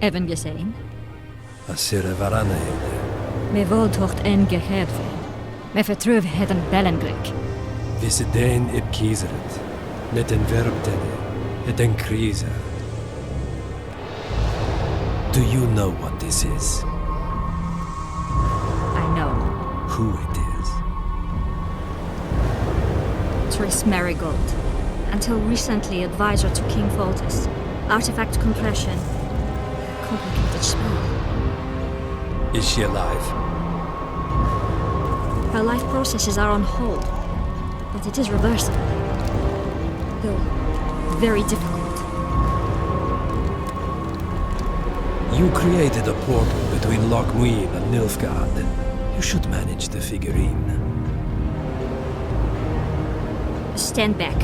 Even gezien? Asire varanheden. Med våldtocht en gegeven. Med vertrouwheden bellengluk. Visse den ib kiezeret. Net en verbdene. Het en krize. Do you know what this is? I know. Who it is? Triss Marigold. Until recently advisor to King Foltest. Artifact compression. Complicated spell. Is she alive? Her life processes are on hold. But it is reversible. Though very difficult. You created a portal between Loc Muinne and Nilfgaard. You should manage the figurine. Stand back.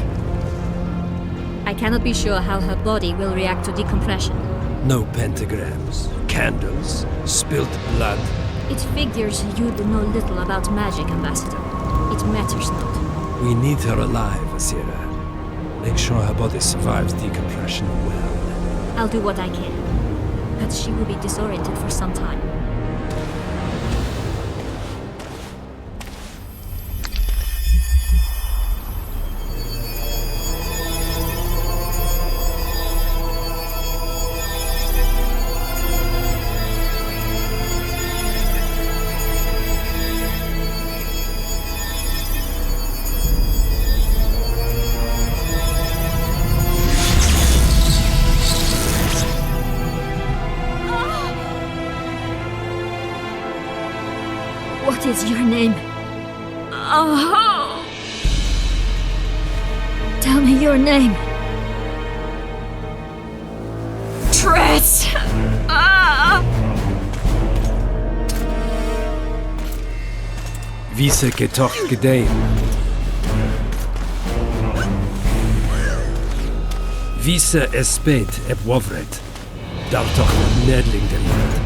I cannot be sure how her body will react to decompression. No pentagrams, candles, spilt blood. It figures you do know little about magic, Ambassador. It matters not. We need her alive, Asira. Make sure her body survives decompression well. I'll do what I can. But she will be disoriented for some time. What is your name? Oh! Tell me your name. Triss! Vise getocht gedein. Vise espet eb wovret. Dar toch nedling de land.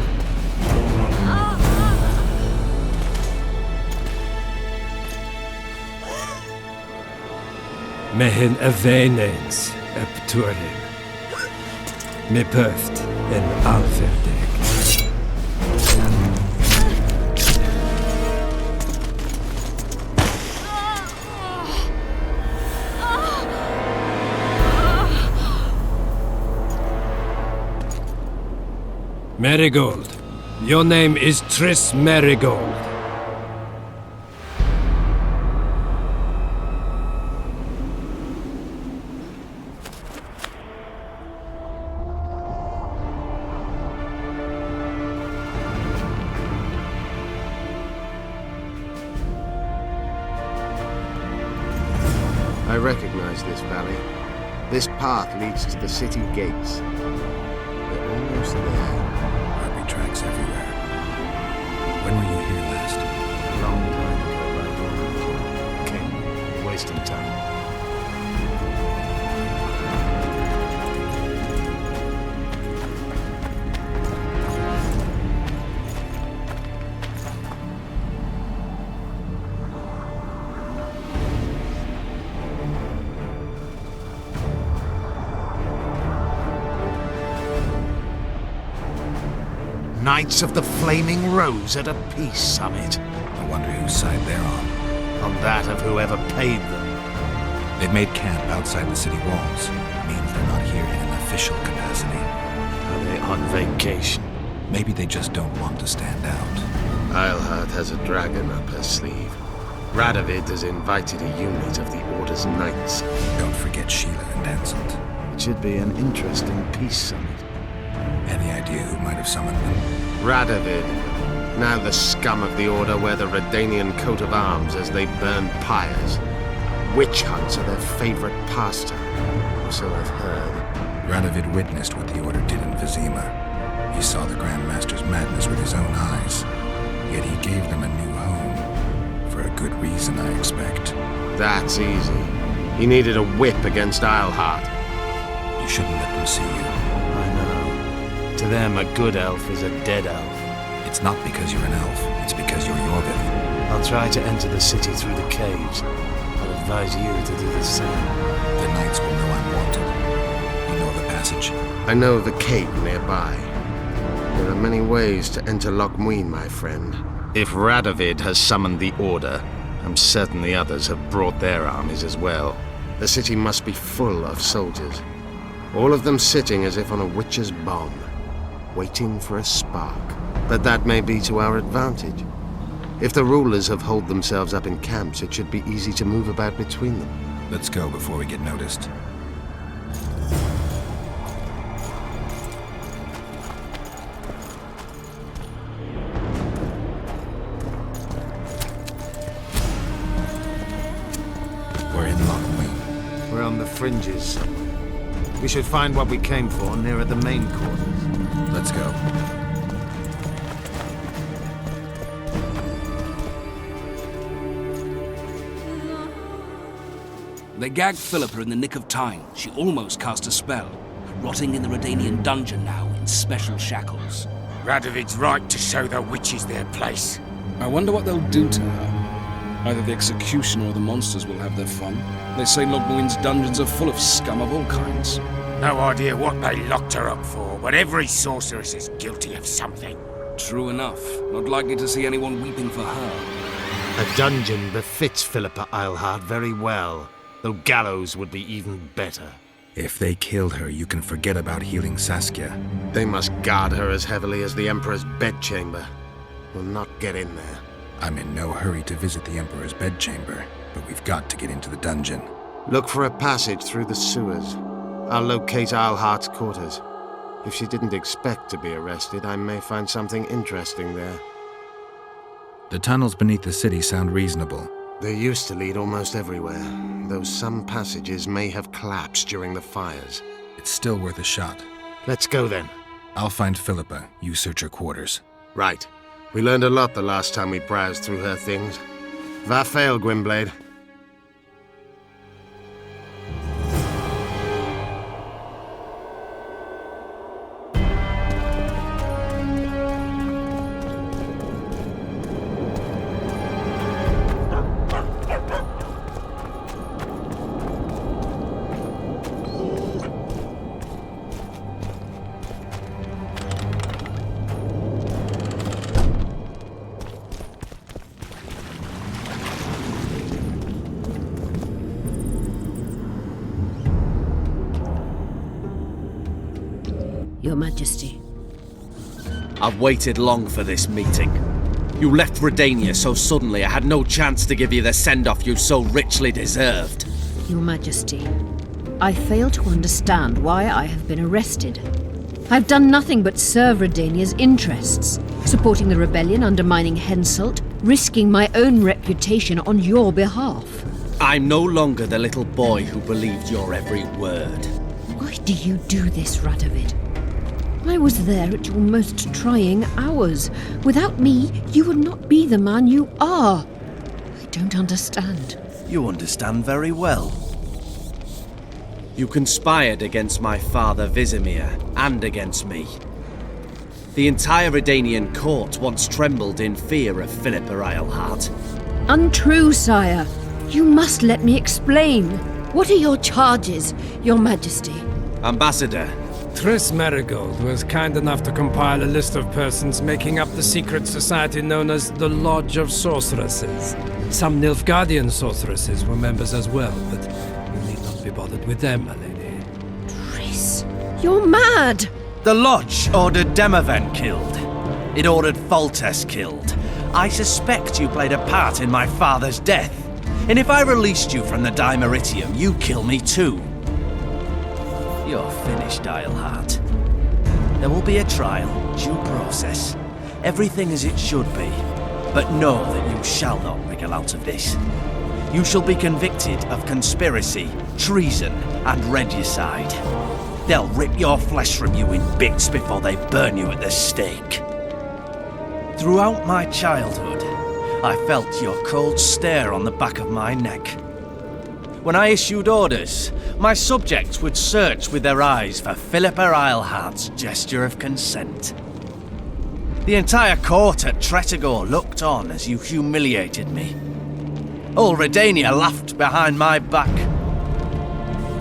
Mehen eveneens eb tuaring. Me puft en alverdek. Marigold. Your name is Triss Marigold. I recognize this valley. This path leads to the city gates. We're almost there. Harpy tracks everywhere. When were you here last? A long time ago, by King, wasting time. Knights of the Flaming Rose at a peace summit. I wonder whose side they're on. On that of whoever paid them. They've made camp outside the city walls. Means they're not here in an official capacity. Are they on vacation? Maybe they just don't want to stand out. Iorveth has a dragon up her sleeve. Radovid has invited a unit of the Order's Knights. Don't forget Sheila and Anselt. It should be an interesting peace summit. Any idea who might have summoned them? Radovid. Now the scum of the Order wear the Redanian coat of arms as they burn pyres. Witch hunts are their favorite pastime, or so I've heard. Radovid witnessed what the Order did in Vizima. He saw the Grand Master's madness with his own eyes. Yet he gave them a new home. For a good reason, I expect. That's easy. He needed a whip against Iorveth. You shouldn't let them see you. I know. To them, a good elf is a dead elf. It's not because you're an elf. It's because you're Iorveth. I'll try to enter the city through the caves. I'll advise you to do the same. The knights will know I'm wanted. You know the passage? I know of a cave nearby. There are many ways to enter Loc Muinne, my friend. If Radovid has summoned the Order, I'm certain the others have brought their armies as well. The city must be full of soldiers. All of them sitting as if on a witch's bomb, waiting for a spark. But that may be to our advantage. If the rulers have holed themselves up in camps, it should be easy to move about between them. Let's go before we get noticed. We're in Loc Muinne. We're on the fringes somewhere. We should find what we came for nearer the main quarters. Let's go. They gagged Philippa in the nick of time. She almost cast a spell. Rotting in the Redanian dungeon now in special shackles. Radovid's right to show the witches their place. I wonder what they'll do to her. Either the executioner or the monsters will have their fun. They say Loc Muinne's dungeons are full of scum of all kinds. No idea what they locked her up for, but every sorceress is guilty of something. True enough. Not likely to see anyone weeping for her. A dungeon befits Philippa Eilhart very well, though gallows would be even better. If they killed her, you can forget about healing Saskia. They must guard her as heavily as the Emperor's bedchamber. We'll not get in there. I'm in no hurry to visit the Emperor's bedchamber, but we've got to get into the dungeon. Look for a passage through the sewers. I'll locate Eilhart's quarters. If she didn't expect to be arrested, I may find something interesting there. The tunnels beneath the city sound reasonable. They used to lead almost everywhere, though some passages may have collapsed during the fires. It's still worth a shot. Let's go then. I'll find Philippa. You search her quarters. Right. We learned a lot the last time we browsed through her things. Va fail, Gwynblade. Your Majesty. I've waited long for this meeting. You left Redania so suddenly I had no chance to give you the send-off you so richly deserved. Your Majesty, I fail to understand why I have been arrested. I've done nothing but serve Redania's interests, supporting the rebellion, undermining Henselt, risking my own reputation on your behalf. I'm no longer the little boy who believed your every word. Why do you do this, Radovid? I was there at your most trying hours. Without me, you would not be the man you are. I don't understand. You understand very well. You conspired against my father Vizimir, and against me. The entire Redanian court once trembled in fear of Philippa Eilhart. Untrue, sire. You must let me explain. What are your charges, Your Majesty? Ambassador. Triss Marigold was kind enough to compile a list of persons making up the secret society known as the Lodge of Sorceresses. Some Nilfgaardian sorceresses were members as well, but you need not be bothered with them, my lady. Triss, you're mad! The Lodge ordered Demaven killed. It ordered Foltest killed. I suspect you played a part in my father's death. And if I released you from the Dimeritium, you kill me too. You're finished, Eilhart. There will be a trial, due process. Everything as it should be. But know that you shall not wriggle out of this. You shall be convicted of conspiracy, treason, and regicide. They'll rip your flesh from you in bits before they burn you at the stake. Throughout my childhood, I felt your cold stare on the back of my neck. When I issued orders, my subjects would search with their eyes for Philippa Eilhart's gesture of consent. The entire court at Tretogor looked on as you humiliated me. All Redania laughed behind my back.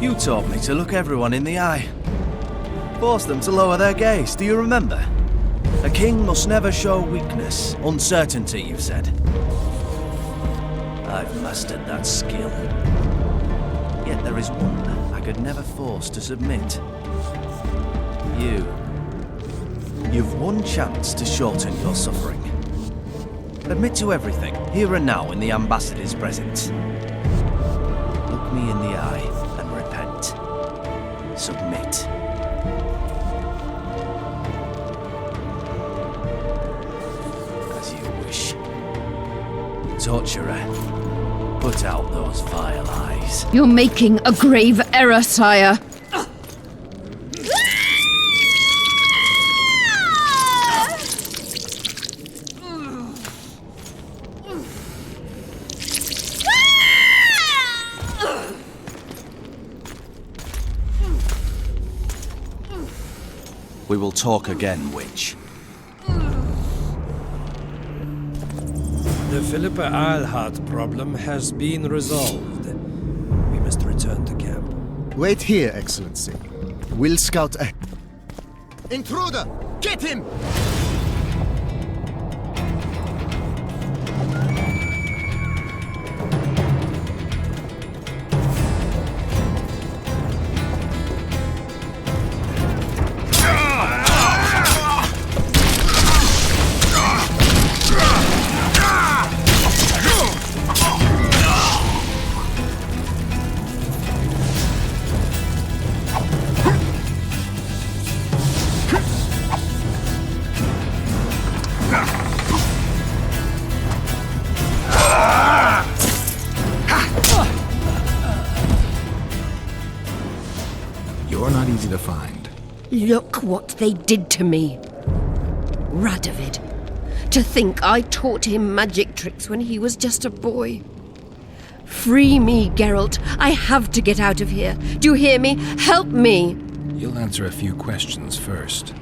You taught me to look everyone in the eye. Forced them to lower their gaze, do you remember? A king must never show weakness. Uncertainty, you've said. I've mastered that skill. Yet there is one I could never force to submit. You. You've one chance to shorten your suffering. Admit to everything, here and now in the ambassador's presence. Look me in the eye and repent. Submit. As you wish. Torturer, put out those vile eyes. You're making a grave error, sire. We will talk again, witch. The Philippa Eilhart problem has been resolved. We must return to camp. Wait here, Excellency. We'll scout a... Intruder! Get him! You're not easy to find. Look what they did to me. Radovid. To think I taught him magic tricks when he was just a boy. Free me, Geralt. I have to get out of here. Do you hear me? Help me! You'll answer a few questions first.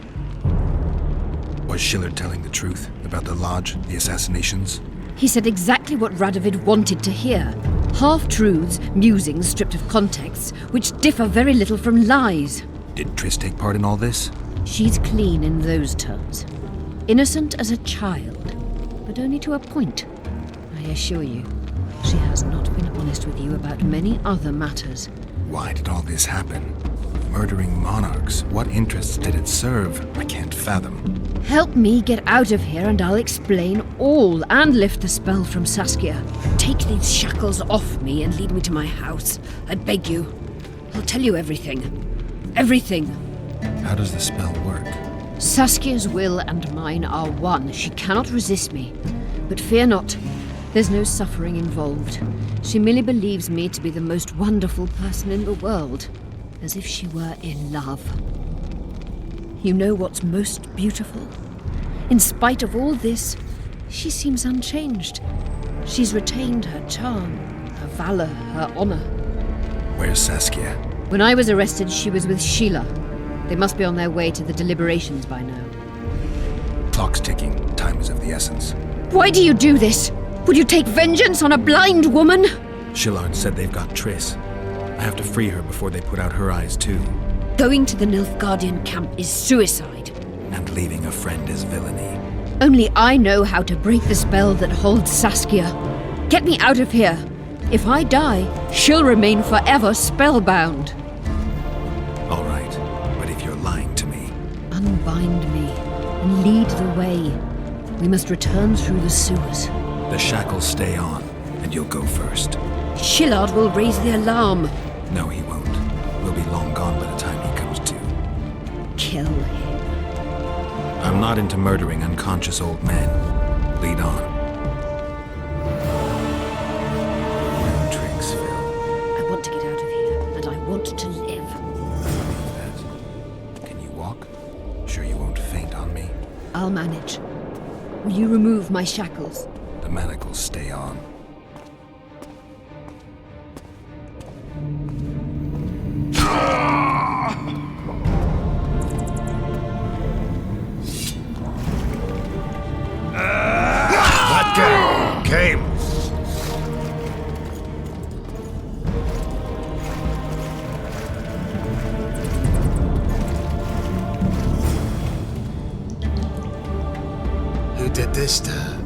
Was Schiller telling the truth about the Lodge, the assassinations? He said exactly what Radovid wanted to hear. Half-truths, musings stripped of context, which differ very little from lies. Did Triss take part in all this? She's clean in those terms. Innocent as a child, but only to a point. I assure you, she has not been honest with you about many other matters. Why did all this happen? Murdering monarchs, what interests did it serve? I can't fathom. Help me get out of here and I'll explain all and lift the spell from Saskia. Take these shackles off me and lead me to my house. I beg you. I'll tell you everything. Everything. How does the spell work? Saskia's will and mine are one. She cannot resist me. But fear not. There's no suffering involved. She merely believes me to be the most wonderful person in the world. As if she were in love. You know what's most beautiful? In spite of all this, she seems unchanged. She's retained her charm, her valor, her honor. Where's Saskia? When I was arrested, she was with Sheila. They must be on their way to the deliberations by now. Clock's ticking. Time is of the essence. Why do you do this? Would you take vengeance on a blind woman? Shillard said they've got Triss. I have to free her before they put out her eyes too. Going to the Nilfgaardian camp is suicide. And leaving a friend is villainy. Only I know how to break the spell that holds Saskia. Get me out of here. If I die, she'll remain forever spellbound. All right, but if you're lying to me... Unbind me and lead the way. We must return through the sewers. The shackles stay on, and you'll go first. Shillard will raise the alarm. No, he won't. We'll be long gone by the time he comes to. Kill him. I'm not into murdering unconscious old men. Lead on. No tricks, Phil. I want to get out of here, and I want to live. Can you walk? Sure you won't faint on me? I'll manage. Will you remove my shackles? The manacles stay on. Came. disturb?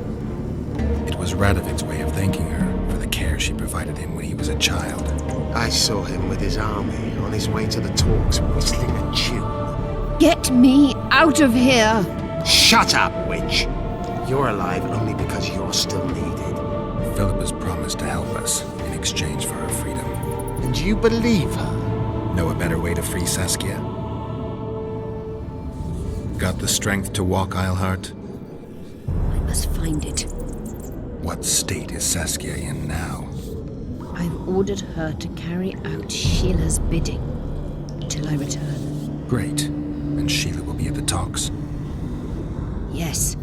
It was Radovid's way of thanking her for the care she provided him when he was a child. I saw him with his army on his way to the talks, whistling a tune. Get me out of here! Shut up, witch! You're alive only because you're still needed. Philippa's promised to help us in exchange for her freedom. And you believe her? Know a better way to free Saskia? Got the strength to walk, Eilhart? I must find it. What state is Saskia in now? I've ordered her to carry out Sheila's bidding till I return. Great. And Sheila will be at the talks? Yes.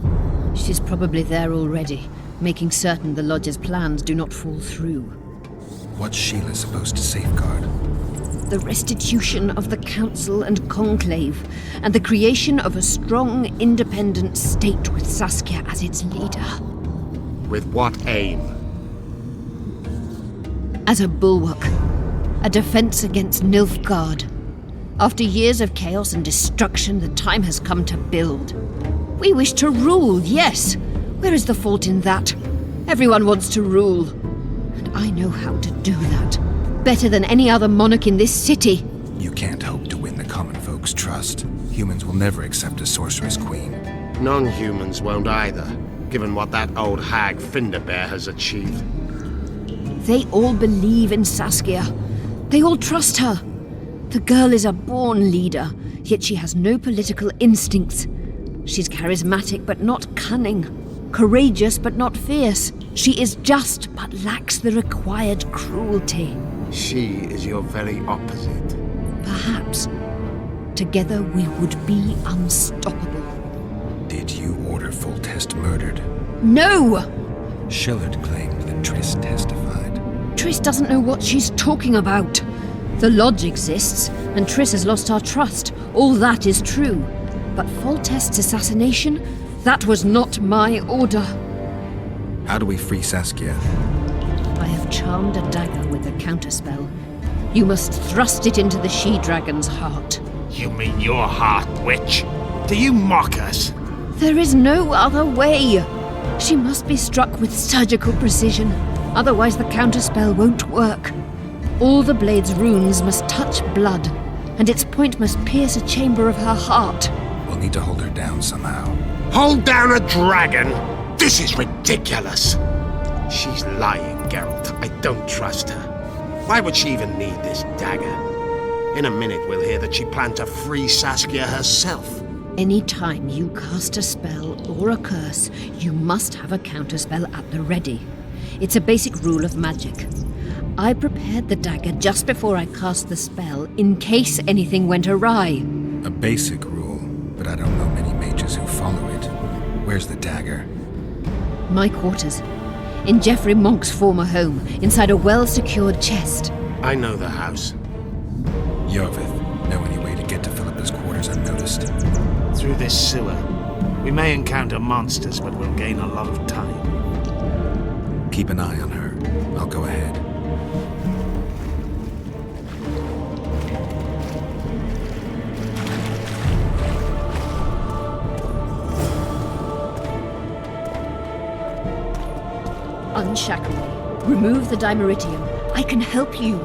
She's probably there already, making certain the Lodge's plans do not fall through. What's Sheila supposed to safeguard? The restitution of the Council and Conclave, and the creation of a strong, independent state with Saskia as its leader. With what aim? As a bulwark, a defense against Nilfgaard. After years of chaos and destruction, the time has come to build. We wish to rule, yes. Where is the fault in that? Everyone wants to rule. And I know how to do that. Better than any other monarch in this city. You can't hope to win the common folk's trust. Humans will never accept a sorceress queen. Non-humans won't either, given what that old hag Finderbear has achieved. They all believe in Saskia. They all trust her. The girl is a born leader, yet she has no political instincts. She's charismatic but not cunning, courageous but not fierce. She is just but lacks the required cruelty. She is your very opposite. Perhaps. Together we would be unstoppable. Did you order Foltest murdered? No! Shillard claimed that Triss testified. Triss doesn't know what she's talking about. The Lodge exists, and Triss has lost our trust. All that is true. But Foltest's assassination? That was not my order. How do we free Saskia? I have charmed a dagger with a counterspell. You must thrust it into the she-dragon's heart. You mean your heart, witch? Do you mock us? There is no other way. She must be struck with surgical precision. Otherwise the counterspell won't work. All the blade's runes must touch blood, and its point must pierce a chamber of her heart. We'll need to hold her down somehow. Hold down a dragon? This is ridiculous. She's lying, Geralt. I don't trust her. Why would she even need this dagger? In a minute we'll hear that she planned to free Saskia herself. Any time you cast a spell or a curse, you must have a counterspell at the ready. It's a basic rule of magic. I prepared the dagger just before I cast the spell, in case anything went awry. A basic rule, but I don't know many mages who follow it. Where's the dagger? My quarters. In Geoffrey Monk's former home, inside a well-secured chest. I know the house. Iorveth, know any way to get to Philippa's quarters unnoticed? Through this sewer. We may encounter monsters, but we'll gain a lot of time. Keep an eye on her. I'll go ahead. Unshackle me. Remove the dimeritium. I can help you.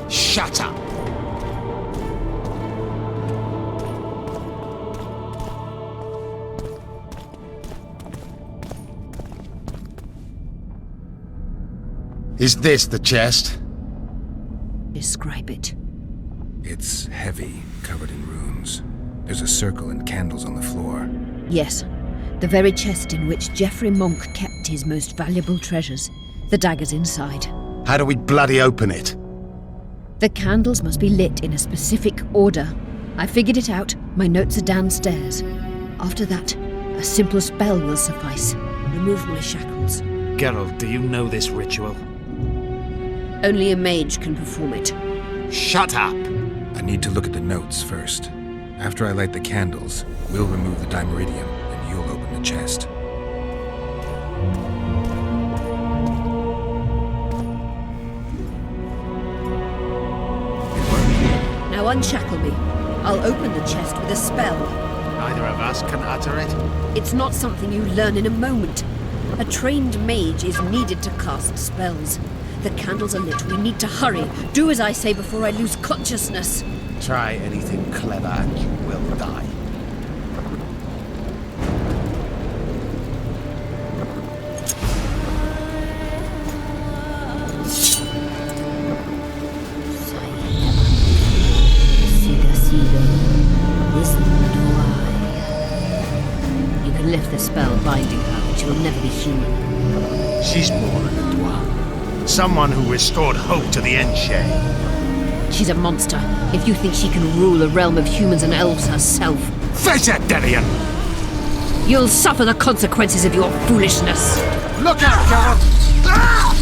Shut up! Is this the chest? Describe it. It's heavy, covered in runes. There's a circle and candles on the floor. Yes. The very chest in which Geoffrey Monk kept his most valuable treasures. The dagger's inside. How do we bloody open it? The candles must be lit in a specific order. I figured it out. My notes are downstairs. After that, a simple spell will suffice. Remove my shackles. Geralt, do you know this ritual? Only a mage can perform it. Shut up! I need to look at the notes first. After I light the candles, we'll remove the dimeritium, and you'll open the chest. Now unshackle me. I'll open the chest with a spell. Neither of us can utter it. It's not something you learn in a moment. A trained mage is needed to cast spells. The candles are lit. We need to hurry. Do as I say before I lose consciousness. Try anything clever and you will die. You can lift the spell binding her, but she will never be human. She's more than a dwarf. Someone who restored hope to the Enshade. She's a monster. If you think she can rule a realm of humans and elves herself... Face it, Delian! You'll suffer the consequences of your foolishness. Look out, Geralt! Ah!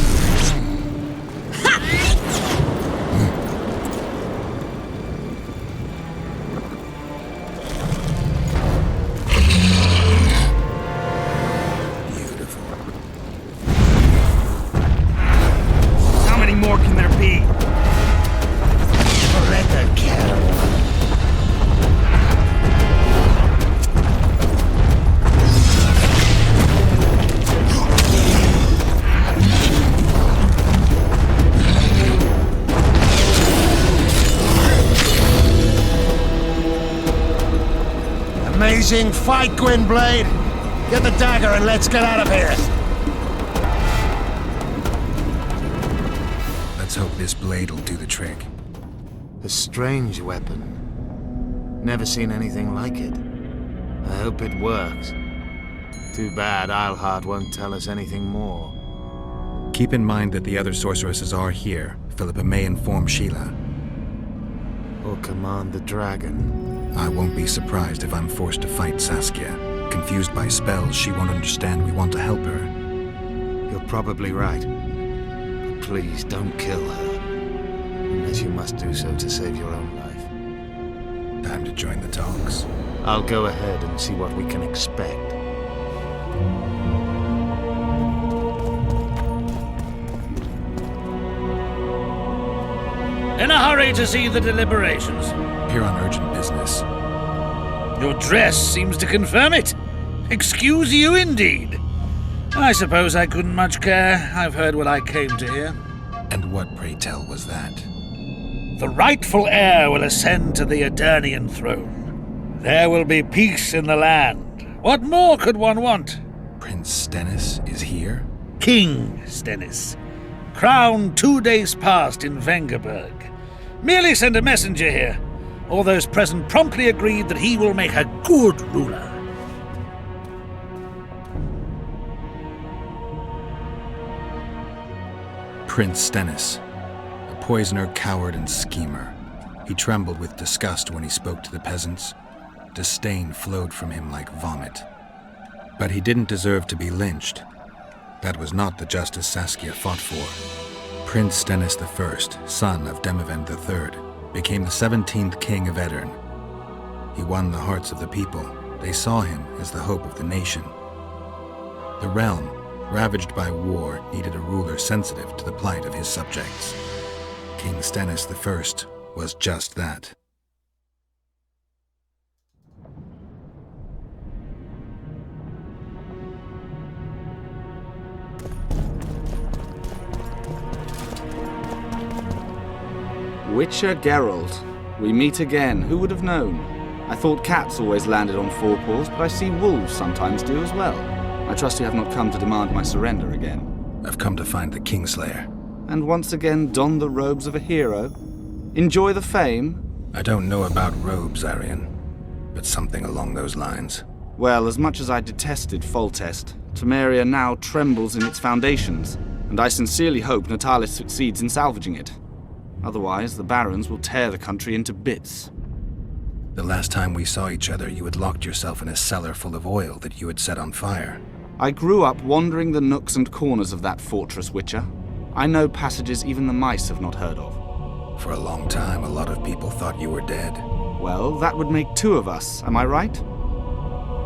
Amazing fight, Gwynblade! Get the dagger and let's get out of here! Let's hope this blade will do the trick. A strange weapon. Never seen anything like it. I hope it works. Too bad Eilhart won't tell us anything more. Keep in mind that the other sorceresses are here. Philippa may inform Sheila. Or command the dragon. I won't be surprised if I'm forced to fight Saskia. Confused by spells, she won't understand we want to help her. You're probably right. But please don't kill her. Unless you must do so to save your own life. Time to join the talks. I'll go ahead and see what we can expect. In a hurry to see the deliberations. Here on urgent business. Your dress seems to confirm it. Excuse you indeed. I suppose I couldn't much care. I've heard what I came to hear. And what, pray tell, was that? The rightful heir will ascend to the Eternian throne. There will be peace in the land. What more could one want? Prince Stennis is here? King Stennis. Crowned 2 days past in Vengerberg. Merely send a messenger here. All those present promptly agreed that he will make a good ruler. Prince Stennis, a poisoner, coward, and schemer. He trembled with disgust when he spoke to the peasants. Disdain flowed from him like vomit. But he didn't deserve to be lynched. That was not the justice Saskia fought for. Prince Stennis I, son of Demavend III, became the 17th king of Edirn. He won the hearts of the people. They saw him as the hope of the nation. The realm, ravaged by war, needed a ruler sensitive to the plight of his subjects. King Stennis I was just that. Witcher Geralt. We meet again. Who would have known? I thought cats always landed on four paws, but I see wolves sometimes do as well. I trust you have not come to demand my surrender again. I've come to find the Kingslayer. And once again don the robes of a hero? Enjoy the fame? I don't know about robes, Arian, but something along those lines. Well, as much as I detested Foltest, Temeria now trembles in its foundations, and I sincerely hope Natalis succeeds in salvaging it. Otherwise, the barons will tear the country into bits. The last time we saw each other, you had locked yourself in a cellar full of oil that you had set on fire. I grew up wandering the nooks and corners of that fortress, Witcher. I know passages even the mice have not heard of. For a long time, a lot of people thought you were dead. Well, that would make two of us, am I right?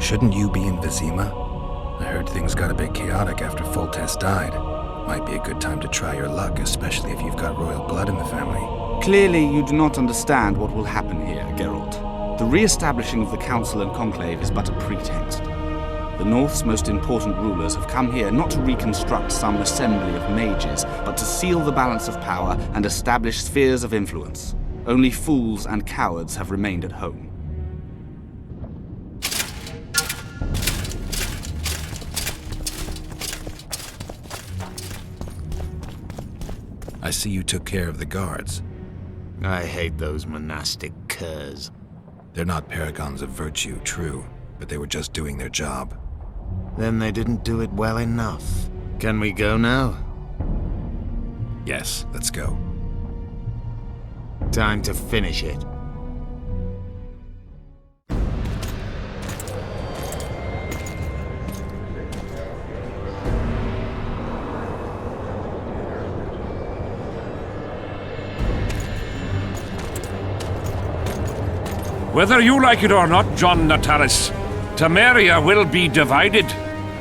Shouldn't you be in Vizima? I heard things got a bit chaotic after Foltest died. Might be a good time to try your luck, especially if you've got royal blood in the family. Clearly, you do not understand what will happen here, Geralt. The re-establishing of the Council and Conclave is but a pretext. The North's most important rulers have come here not to reconstruct some assembly of mages, but to seal the balance of power and establish spheres of influence. Only fools and cowards have remained at home. I see you took care of the guards. I hate those monastic curs. They're not paragons of virtue, true, but they were just doing their job. Then they didn't do it well enough. Can we go now? Yes, let's go. Time to finish it. Whether you like it or not, John Natalis, Temeria will be divided.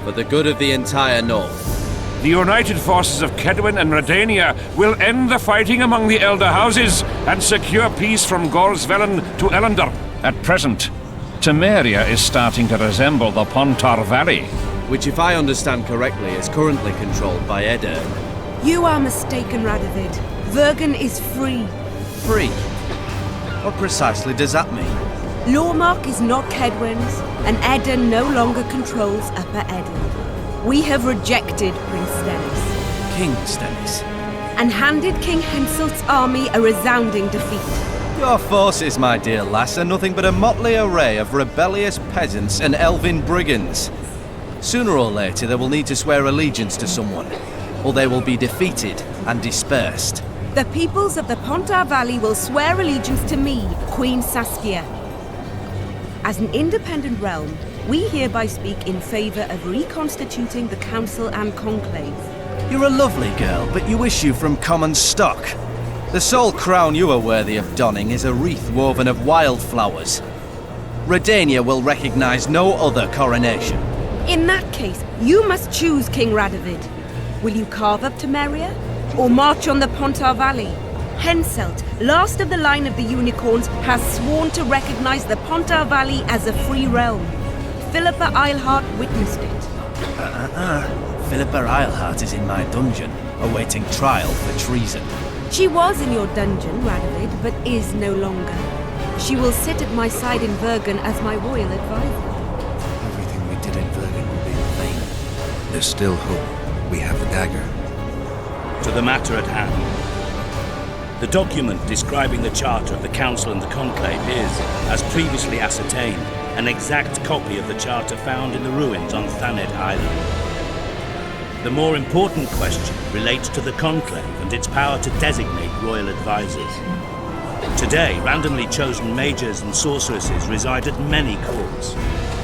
For the good of the entire North. The united forces of Kedwin and Redania will end the fighting among the Elder Houses and secure peace from Gorsvelen to Ellender. At present, Temeria is starting to resemble the Pontar Valley. Which, if I understand correctly, is currently controlled by Edirn. You are mistaken, Radovid. Vergen is free. Free? What precisely does that mean? Lawmark is not Kedwin's, and Edirn no longer controls Upper Edirn. We have rejected Prince Stennis. King Stennis? And handed King Henselt's army a resounding defeat. Your forces, my dear lass, are nothing but a motley array of rebellious peasants and elven brigands. Sooner or later they will need to swear allegiance to someone, or they will be defeated and dispersed. The peoples of the Pontar Valley will swear allegiance to me, Queen Saskia. As an independent realm, we hereby speak in favor of reconstituting the Council and Conclave. You're a lovely girl, but you issue from common stock. The sole crown you are worthy of donning is a wreath woven of wildflowers. Redania will recognize no other coronation. In that case, you must choose, King Radovid. Will you carve up Temeria, or march on the Pontar Valley? Henselt, last of the line of the unicorns, has sworn to recognize the Pontar Valley as a free realm. Philippa Eilhart witnessed it. Philippa Eilhart is in my dungeon, awaiting trial for treason. She was in your dungeon, Radovid, but is no longer. She will sit at my side in Vergen as my royal advisor. Everything we did in Vergen will be in vain. There's still hope. We have the dagger. To the matter at hand. The document describing the charter of the Council and the Conclave is, as previously ascertained, an exact copy of the charter found in the ruins on Thanet Island. The more important question relates to the Conclave and its power to designate royal advisors. Today, randomly chosen mages and sorceresses reside at many courts.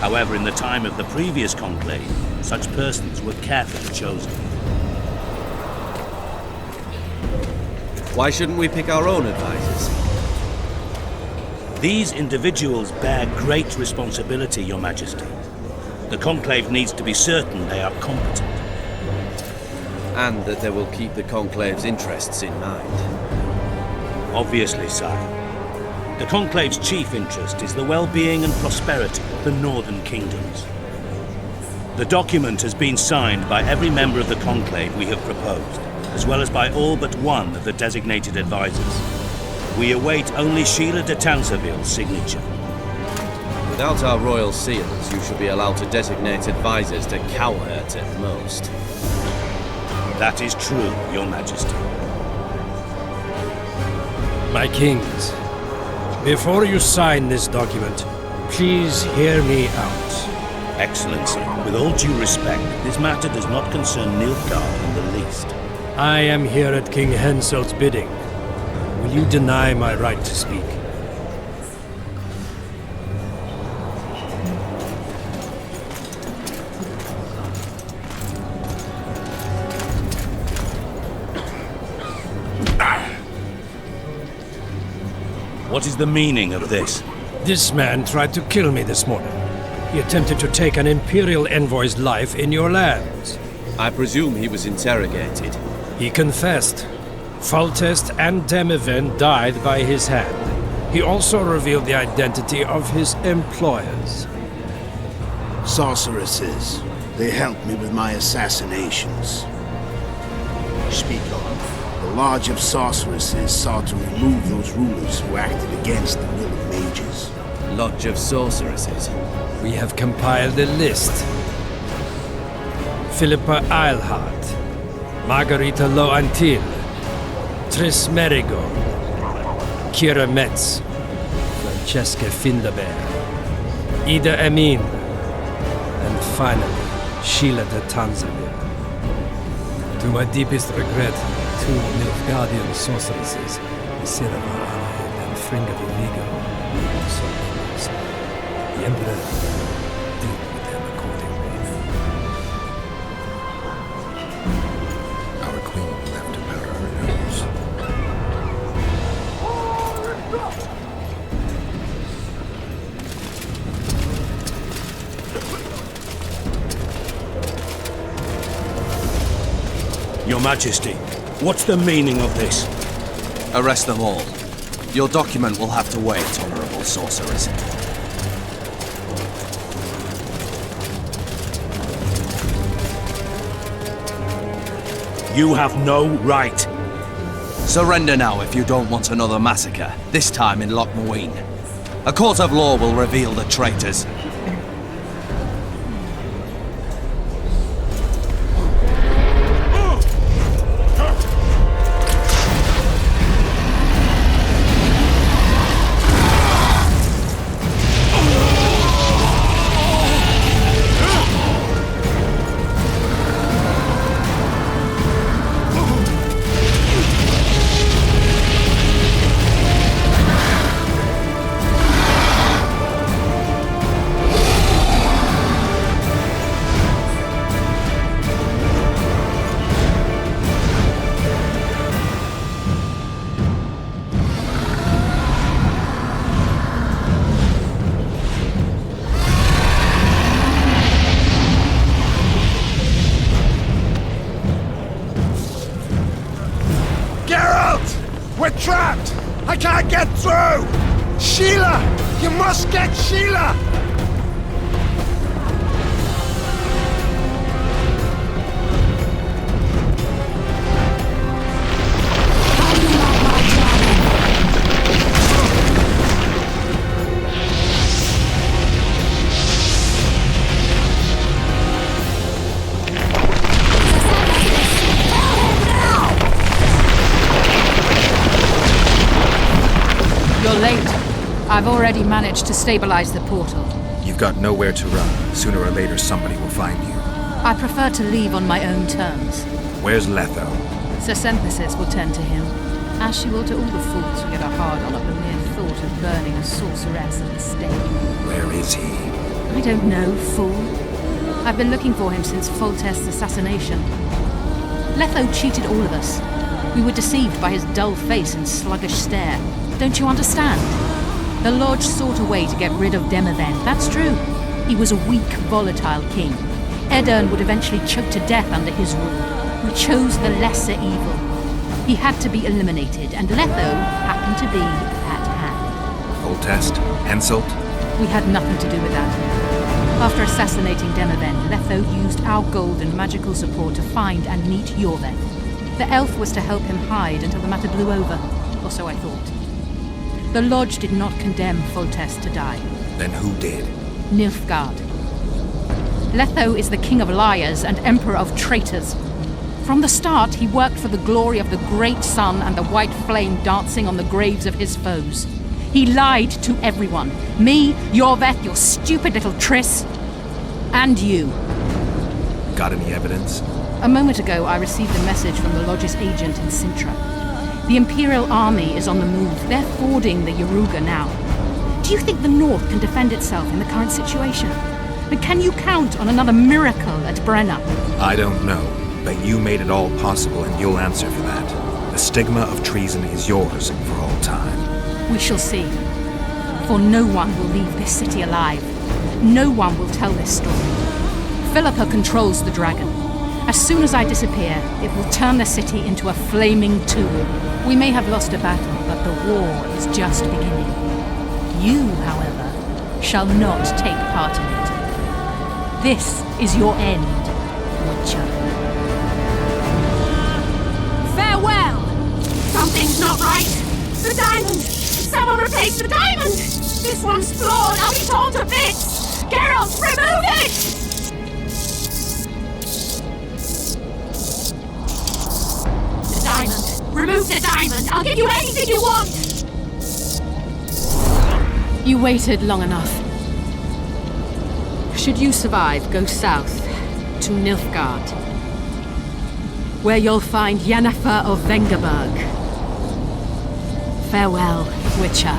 However, in the time of the previous Conclave, such persons were carefully chosen. Why shouldn't we pick our own advisors? These individuals bear great responsibility, Your Majesty. The Conclave needs to be certain they are competent. And that they will keep the Conclave's interests in mind. Obviously, sire. The Conclave's chief interest is the well-being and prosperity of the northern kingdoms. The document has been signed by every member of the Conclave we have proposed, as well as by all but one of the designated advisors. We await only Sheila de Tanseville's signature. Without our royal seals, you should be allowed to designate advisors to cowherd at most. That is true, Your Majesty. My kings, before you sign this document, please hear me out. Excellency, with all due respect, this matter does not concern Nilfgaard in the least. I am here at King Henselt's bidding. Will you deny my right to speak? What is the meaning of this? This man tried to kill me this morning. He attempted to take an Imperial envoy's life in your lands. I presume he was interrogated. He confessed. Foltest and Demiven died by his hand. He also revealed the identity of his employers. Sorceresses. They helped me with my assassinations. Speak on. The Lodge of Sorceresses sought to remove those rulers who acted against the will of mages. Lodge of Sorceresses? We have compiled a list. Philippa Eilhart, Margarita Loantil, Triss Merigold, Kira Metz, Francesca Findaber, Ida Amin, and finally, Sheila de Tanzaville. To my deepest regret, 2 Nilfgaardian sorceresses, Sira Alahid and Fringa de Vigo, also members. The Emperor dealt with them accordingly. Our queen left to powder her nose. Your Majesty, what's the meaning of this? Arrest them all. Your document will have to wait, Honorable Sorceress. You have no right. Surrender now if you don't want another massacre, this time in Loc Muinne. A court of law will reveal the traitors. We're trapped! I can't get through! Sheila! You must get Sheila! I've already managed to stabilize the portal. You've got nowhere to run. Sooner or later, somebody will find you. I prefer to leave on my own terms. Where's Letho? Sir Synthesis will tend to him, as she will to all the fools who get a hard on at the mere thought of burning a sorceress at the stake. Where is he? I don't know, fool. I've been looking for him since Foltest's assassination. Letho cheated all of us. We were deceived by his dull face and sluggish stare. Don't you understand? The Lodge sought a way to get rid of Demavend, that's true. He was a weak, volatile king. Edirn would eventually choke to death under his rule. We chose the lesser evil. He had to be eliminated, and Letho happened to be at hand. Foltest? Henselt? We had nothing to do with that. After assassinating Demavend, Letho used our gold and magical support to find and meet Iorveth. The elf was to help him hide until the matter blew over, or so I thought. The Lodge did not condemn Foltest to die. Then who did? Nilfgaard. Letho is the king of liars and emperor of traitors. From the start, he worked for the glory of the great sun and the white flame dancing on the graves of his foes. He lied to everyone. Me, Iorveth, your stupid little Triss, and you. Got any evidence? A moment ago, I received a message from the Lodge's agent in Sintra. The Imperial Army is on the move. They're fording the Yaruga now. Do you think the North can defend itself in the current situation? But can you count on another miracle at Brenna? I don't know, but you made it all possible and you'll answer for that. The stigma of treason is yours for all time. We shall see. For no one will leave this city alive. No one will tell this story. Philippa controls the dragon. As soon as I disappear, it will turn the city into a flaming tomb. We may have lost a battle, but the war is just beginning. You, however, shall not take part in it. This is your end, Witcher. Farewell! Something's not right! The diamond! Someone replace the diamond! This one's flawed! I'll be torn to bits! Geralt, remove it! The diamond! Remove the diamond! I'll give you anything you want! You waited long enough. Should you survive, go south to Nilfgaard, where you'll find Yennefer of Vengerberg. Farewell, Witcher.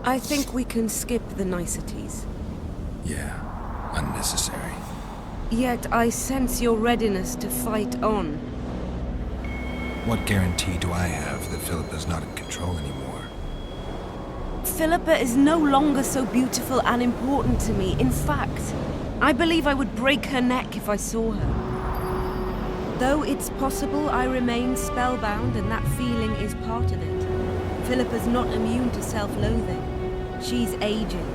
I think we can skip the niceties. Yeah, What guarantee do I have that Philippa's not in control anymore? Philippa is no longer so beautiful and important to me. In fact, I believe I would break her neck if I saw her. Though it's possible I remain spellbound and that feeling is part of it. Philippa's not immune to self-loathing. She's aging,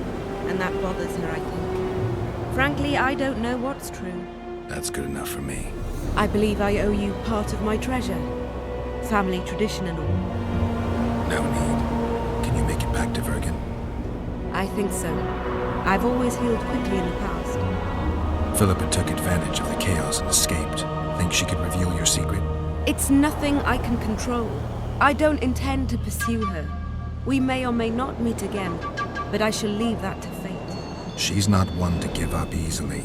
and that bothers her, I think. Frankly, I don't know what's true. That's good enough for me. I believe I owe you part of my treasure. Family tradition and all. No need. Can you make it back to Vergen? I think so. I've always healed quickly in the past. Philippa took advantage of the chaos and escaped. Think she could reveal your secret? It's nothing I can control. I don't intend to pursue her. We may or may not meet again, but I shall leave that to fate. She's not one to give up easily.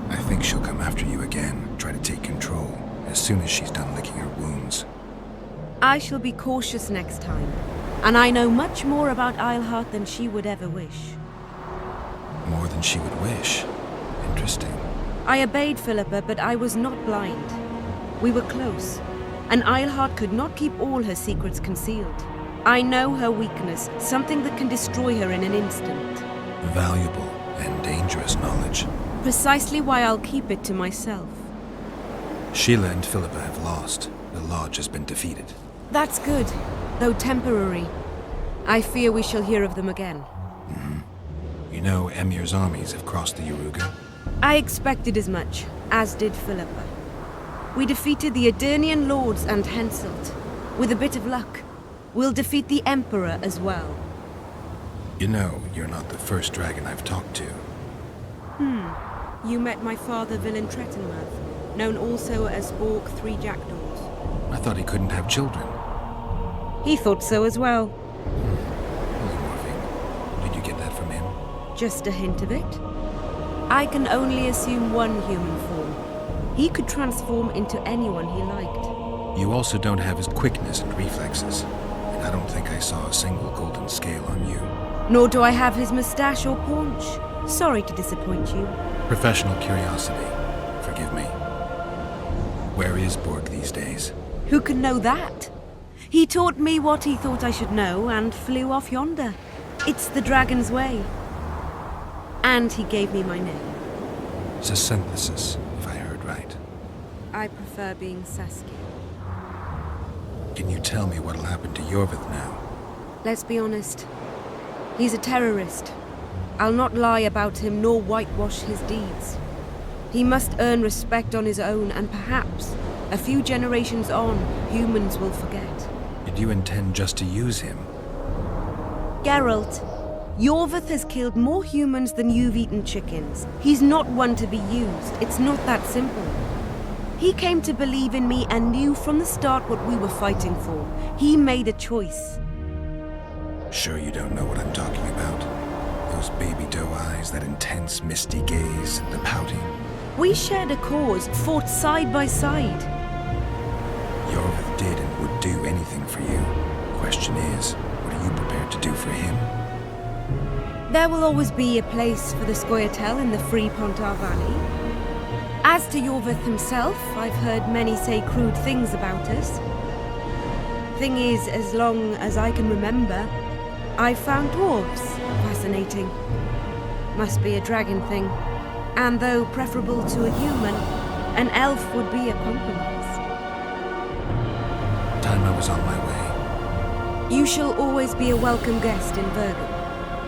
I think she'll come after you again, try to take control, as soon as she's done licking her wounds. I shall be cautious next time, and I know much more about Iorveth than she would ever wish. More than she would wish? Interesting. I obeyed Philippa, but I was not blind. We were close, and Iorveth could not keep all her secrets concealed. I know her weakness, something that can destroy her in an instant. Valuable and dangerous knowledge. Precisely why I'll keep it to myself. Sheila and Philippa have lost. The Lodge has been defeated. That's good, though temporary. I fear we shall hear of them again. You know Emir's armies have crossed the Yaruga? I expected as much, as did Philippa. We defeated the Edirnian lords and Henselt. With a bit of luck, we'll defeat the Emperor as well. You know, you're not the first dragon I've talked to. You met my father, Villain Trettenworth, known also as Borg Three Jackdaws. I thought he couldn't have children. He thought so as well. Polymorphing. Did you get that from him? Just a hint of it. I can only assume one human form. He could transform into anyone he liked. You also don't have his quickness and reflexes, and I don't think I saw a single golden scale on you. Nor do I have his mustache or paunch. Sorry to disappoint you. Professional curiosity. Forgive me. Where is Borg these days? Who can know that? He taught me what he thought I should know and flew off yonder. It's the dragon's way. And he gave me my name. It's a synthesis, if I heard right. I prefer being Saskia. Can you tell me what'll happen to Iorveth now? Let's be honest. He's a terrorist. I'll not lie about him nor whitewash his deeds. He must earn respect on his own, and perhaps, a few generations on, humans will forget. Did you intend just to use him? Geralt, Iorveth has killed more humans than you've eaten chickens. He's not one to be used. It's not that simple. He came to believe in me and knew from the start what we were fighting for. He made a choice. Sure you don't know what I'm talking about? Those baby doe eyes, that intense, misty gaze, the pouting. We shared a cause, fought side by side. Iorveth did and would do anything for you. Question is, what are you prepared to do for him? There will always be a place for the Scoia'tael in the free Pontar Valley. As to Iorveth himself, I've heard many say crude things about us. Thing is, as long as I can remember, I've found dwarves fascinating. Must be a dragon thing. And though preferable to a human, an elf would be a compromise. Time I was on my way. You shall always be a welcome guest in Vergen.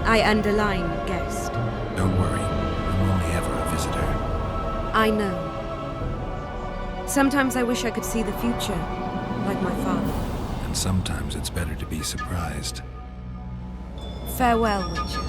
I underline guest. Don't worry, I'm only ever a visitor. I know. Sometimes I wish I could see the future, like my father. And sometimes it's better to be surprised. Farewell, Witcher.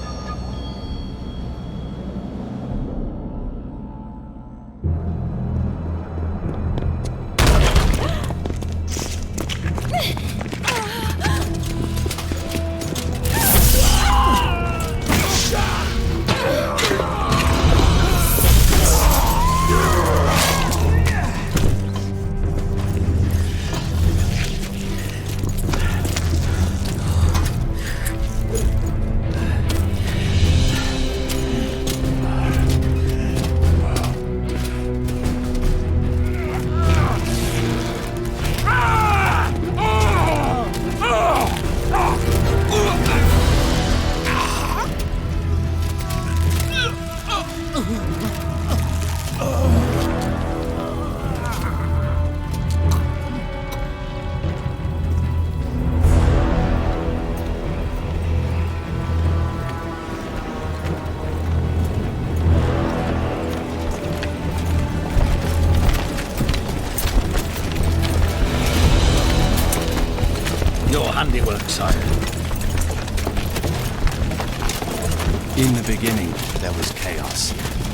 handiwork, sire. In the beginning, there was chaos.